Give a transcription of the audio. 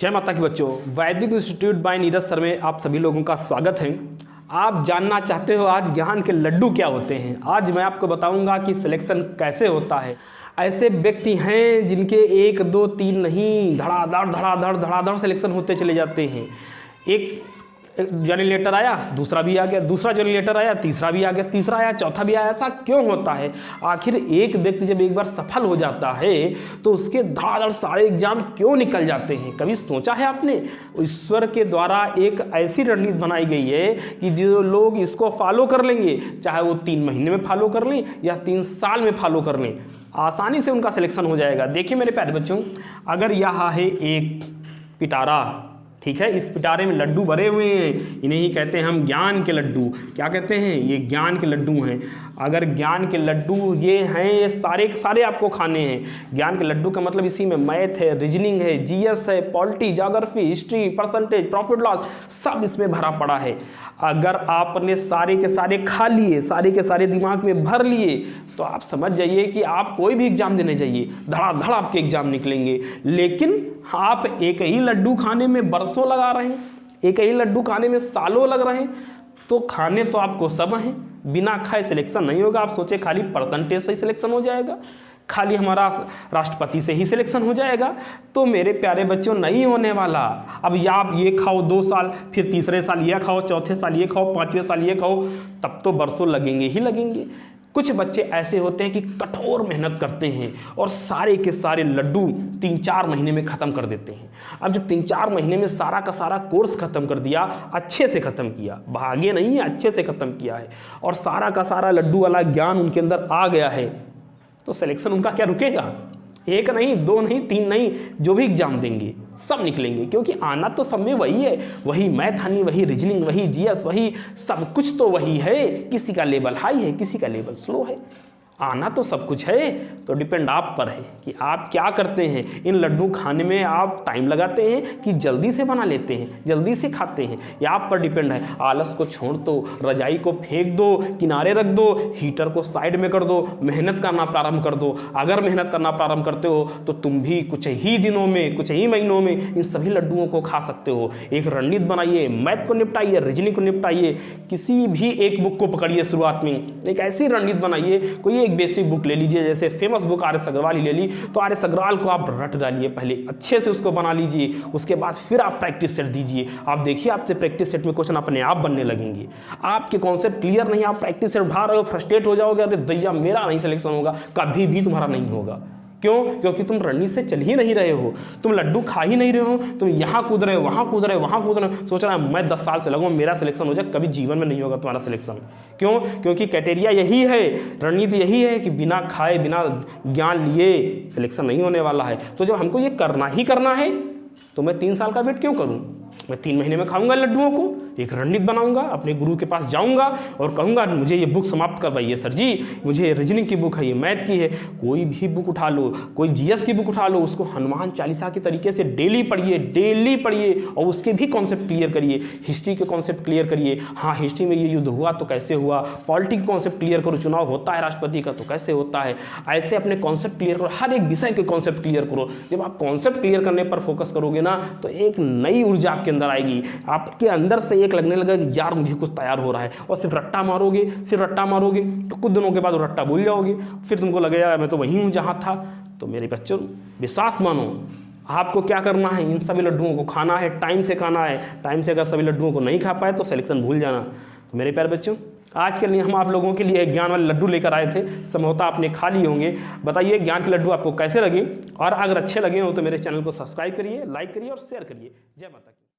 जय माता की बच्चों, वैदिक इंस्टीट्यूट बाय नीरज सर में आप सभी लोगों का स्वागत है। आप जानना चाहते हो आज ज्ञान के लड्डू क्या होते हैं। आज मैं आपको बताऊंगा कि सिलेक्शन कैसे होता है। ऐसे व्यक्ति हैं जिनके 1 2 3 नहीं, धड़ाधड़ सिलेक्शन होते चले जाते हैं। एक जर्नी लेटर आया, दूसरा भी आ गया, दूसरा जर्नी लेटर आया, तीसरा भी आ गया, तीसरा आया, चौथा भी आया। ऐसा क्यों होता है? आखिर एक व्यक्ति जब एक बार सफल हो जाता है तो उसके धड़ाधड़ सारे एग्जाम क्यों निकल जाते हैं? कभी सोचा है आपने? ईश्वर के द्वारा एक ऐसी रणनीति बनाई गई है कि जो लोग इसको फॉलो कर लेंगे, चाहे वो 3 महीने में फॉलो कर लें या 3 साल में फॉलो कर लें, आसानी से उनका सिलेक्शन हो जाएगा। देखिए मेरे प्यारे बच्चों, अगर यहाँ है एक पिटारा, ठीक है, इस पिटारे में लड्डू भरे हुए हैं, इन्हें ही कहते हैं हम ज्ञान के लड्डू। क्या कहते हैं? ये ज्ञान के लड्डू हैं। अगर ज्ञान के लड्डू ये हैं, ये सारे के सारे आपको खाने हैं। ज्ञान के लड्डू का मतलब इसी में मैथ है, रीजनिंग है, जीएस है, polity, geography, history, percentage, profit loss, सब इसमें भरा पड़ा है। अगर आपने सारे के सारे खा लिए, सारे के सारे दिमाग में भर लिए, तो आप समझ जाइए कि आप कोई भी एग्जाम देने जाइए, धड़ाधड़ आपके एग्जाम निकलेंगे। लेकिन आप एक ही लड्डू खाने में बरसों लगा रहे हैं, एक ही लड्डू खाने में सालों लग रहे हैं, तो खाने तो आपको सब हैं, बिना खाए सिलेक्शन नहीं होगा। आप सोचे खाली परसेंटेज से ही सिलेक्शन हो जाएगा, खाली हमारा राष्ट्रपति से ही सिलेक्शन हो जाएगा, तो मेरे प्यारे बच्चों नहीं होने वाला। अब या आप ये खाओ 2 साल, फिर तीसरे साल ये खाओ, चौथे साल ये खाओ, 5वें साल ये खाओ, तब तो बरसों लगेंगे ही लगेंगे। कुछ बच्चे ऐसे होते हैं कि कठोर मेहनत करते हैं और सारे के सारे लड्डू 3-4 महीने में ख़त्म कर देते हैं। अब जब 3-4 महीने में सारा का सारा कोर्स ख़त्म कर दिया, अच्छे से ख़त्म किया, भागे नहीं है, अच्छे से ख़त्म किया है, और सारा का सारा लड्डू वाला ज्ञान उनके अंदर आ गया है, तो सिलेक्शन उनका क्या रुकेगा? 1 नहीं, 2 नहीं, 3 नहीं, जो भी एग्जाम देंगे सब निकलेंगे, क्योंकि आना तो सब में वही है। वही मैथ आनी, वही रीजनिंग, वही जीएस, वही सब कुछ तो वही है। किसी का लेवल हाई है, किसी का लेवल स्लो है, आना तो सब कुछ है। तो डिपेंड आप पर है कि आप क्या करते हैं। इन लड्डू खाने में आप टाइम लगाते हैं कि जल्दी से बना लेते हैं, जल्दी से खाते हैं, ये आप पर डिपेंड है। आलस को छोड़ दो, रजाई को फेंक दो, किनारे रख दो, हीटर को साइड में कर दो, मेहनत करना प्रारंभ कर दो। अगर मेहनत करना प्रारंभ करते हो तो तुम भी कुछ ही दिनों में, कुछ ही महीनों में इन सभी लड्डुओं को खा सकते हो। एक रणनीति बनाइए, मैथ को निपटाइए, रीजनिंग को निपटाइए, किसी भी एक बुक को पकड़िए। शुरुआत में एक ऐसी रणनीति बनाइए, कोई बेसिक बुक ले लीजिए, जैसे फेमस बुक आर्य अग्रवाल ही ले ली, तो आर्य अग्रवाल को आप रट डालिए, पहले अच्छे से उसको बना लीजिए, उसके बाद फिर आप प्रैक्टिस सेट दीजिए। आप देखिए आपसे प्रैक्टिस सेट में क्वेश्चन अपने आप बनने लगेंगे। आपके कॉन्सेप्ट क्लियर नहीं, आप प्रैक्टिस सेट उठा रहे हो, फ्रस्ट्रेट हो जाओगे, अरे दैया मेरा नहीं सिलेक्शन होगा, कभी भी तुम्हारा नहीं होगा। क्यों? क्योंकि तुम रणनीति से चल ही नहीं रहे हो, तुम लड्डू खा ही नहीं रहे हो, तुम यहाँ कूद रहे हो, वहाँ कूद रहे हो, वहाँ कूद रहे हो, सोच रहा है मैं 10 साल से लगूँ मेरा सिलेक्शन हो जाए। कभी जीवन में नहीं होगा तुम्हारा सिलेक्शन। क्यों? क्योंकि क्राइटेरिया यही है, रणनीति यही है कि बिना खाए, बिना ज्ञान लिए सिलेक्शन नहीं होने वाला है। तो जब हमको ये करना ही करना है तो मैं 3 साल का वेट क्यों करूँ? मैं 3 महीने में खाऊंगा लड्डुओं को, एक रणनीति बनाऊंगा, अपने गुरु के पास जाऊंगा और कहूंगा मुझे ये बुक समाप्त करवाइए सर जी, मुझे रीजनिंग की बुक है, ये मैथ की है। कोई भी बुक उठा लो, कोई जीएस की बुक उठा लो, उसको हनुमान चालीसा के तरीके से डेली पढ़िए और उसके भी कॉन्सेप्ट क्लियर करिए। हिस्ट्री के कॉन्सेप्ट क्लियर करिए, हाँ हिस्ट्री में ये युद्ध हुआ तो कैसे हुआ, पॉलिटी के कॉन्सेप्ट क्लियर करो, चुनाव होता है राष्ट्रपति का तो कैसे होता है। ऐसे अपने कॉन्सेप्ट क्लियर करो, हर एक विषय के कॉन्सेप्ट क्लियर करो। जब आप कॉन्सेप्ट क्लियर करने पर फोकस करोगे ना, तो एक नई ऊर्जा आपके अंदर आएगी, आपके अंदर से एक लगने लगा कि यार मुझे कुछ तैयार हो रहा है। और सिर्फ रट्टा मारोगे तो कुछ दिनों के बाद वो रट्टा भूल जाओगे, फिर तुमको लगेगा मैं तो वहीं हूँ जहाँ था। तो मेरे बच्चों विश्वास मानो, आपको क्या करना है, इन सभी लड्डुओं को खाना है, टाइम से खाना है। टाइम से अगर सभी लड्डुओं को नहीं खा पाए तो सिलेक्शन भूल जाना। तो मेरे प्यारे बच्चों, आज के लिए हम आप लोगों के लिए ज्ञान वाले लड्डू लेकर आए थे, संभवतः आपने खा लिए होंगे। बताइए ज्ञान के लड्डू आपको कैसे लगे, और अगर अच्छे लगे हो तो मेरे चैनल को सब्सक्राइब करिए, लाइक करिए और शेयर करिए। जय माता।